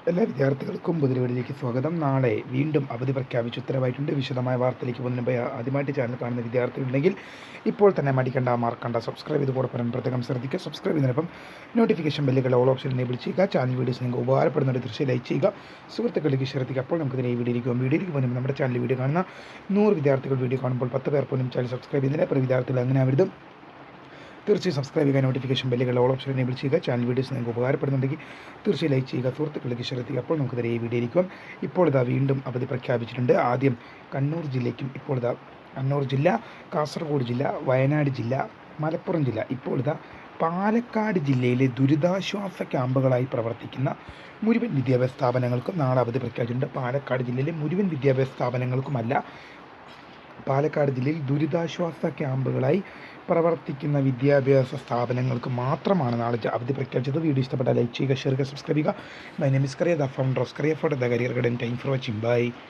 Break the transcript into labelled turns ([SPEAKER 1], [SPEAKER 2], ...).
[SPEAKER 1] എല്ലാ വിദ്യാർത്ഥികൾക്കും പുതിയ സ്വാഗതം. നാളെ വീണ്ടും അവധി പ്രഖ്യാപിച്ച് ഉത്തരവായിട്ടുണ്ട്. വിശദമായ വാർത്തയിലേക്ക് പോകുന്നതിന് മുമ്പ് ആദ്യമായിട്ട് ചാനൽ കാണുന്ന വിദ്യാർത്ഥികളുണ്ടെങ്കിൽ ഇപ്പോൾ തന്നെ മറക്കണ്ട സബ്സ്ക്രൈബ് ചെയ്ത് കൂടെ പറയാൻ പ്രത്യേകം ശ്രദ്ധിക്കുക. സബ്സ്ക്രൈബ് ചെയ്യുന്നതിനൊപ്പം നോട്ടിഫിക്കേഷൻ ബെല്ലുകൾ ഓൾ ഓപ്ഷൻ എനേബിൾ ചെയ്യുക. ചാനൽ വീഡിയോസ് നിങ്ങൾക്ക് ഉപകാരപ്പെടുന്ന ഒരു ദൃശ്യം ലൈക്ക് ചെയ്യുക, സുഹൃത്തുക്കളിലേക്ക് ശ്രദ്ധിക്കുക. അപ്പോൾ നമുക്ക് ഈ വീഡിയോയിലേക്ക് പോകുമ്പോൾ നമ്മുടെ ചാനൽ വീഡിയോ കാണുന്ന 100 വിദ്യാർത്ഥികൾ വീഡിയോ കാണുമ്പോൾ 10 പേർ പോലും ചാനൽ സബ്സ്ക്രൈബ് ചെയ്യുന്നില്ല. അപ്പോൾ വിദ്യാർത്ഥികൾ അങ്ങനെ ആവരുത്. തീർച്ചയായും സബ്സ്ക്രൈബ് ചെയ്യുക, നോട്ടിഫിക്കേഷൻ ബെല്ലുകൾ ഓൾ ഓപ്ഷൻ എനേബിൾ ചെയ്യുക. ചാനൽ വീഡിയോസ് നിങ്ങൾക്ക് ഉപകാരപ്പെടുന്നുണ്ടെങ്കിൽ തീർച്ചയായും ലൈക്ക് ചെയ്യുക, സുഹൃത്തുക്കളിലേക്ക് ശ്രദ്ധിക്കുക. അപ്പോൾ നമുക്ക് ഈ വീഡിയോയിലേക്കും ഇപ്പോൾ വീണ്ടും അവധി പ്രഖ്യാപിച്ചിട്ടുണ്ട്. ആദ്യം കണ്ണൂർ ജില്ലയ്ക്കും ഇപ്പോൾ കണ്ണൂർ ജില്ല, കാസർഗോഡ് ജില്ല, വയനാട് ജില്ല, മലപ്പുറം ജില്ല, ഇപ്പോൾ പാലക്കാട് ജില്ലയിലെ ദുരിതാശ്വാസ ക്യാമ്പുകളായി പ്രവർത്തിക്കുന്ന മുഴുവൻ വിദ്യാഭ്യാസ സ്ഥാപനങ്ങൾക്കും നാളെ അവധി പ്രഖ്യാപിച്ചിട്ടുണ്ട്. പാലക്കാട് ജില്ലയിലെ മുഴുവൻ വിദ്യാഭ്യാസ സ്ഥാപനങ്ങൾക്കുമല്ല, പാലക്കാട് ജില്ലയിൽ ദുരിതാശ്വാസ ക്യാമ്പുകളായി പ്രവർത്തിക്കുന്ന വിദ്യാഭ്യാസ സ്ഥാപനങ്ങൾക്ക് മാത്രമാണ് നാളെ അവധി പ്രഖ്യാപിച്ചത്. വീഡിയോ ഇഷ്ടപ്പെട്ടാൽ ലൈക്ക് ചെയ്യുക, ഷെയർ ചെയ്യുക, സബ്സ്ക്രൈബ് ചെയ്യുക. My name is Kariya, the founder of Kariya for the career guidance. Thank for watching. By.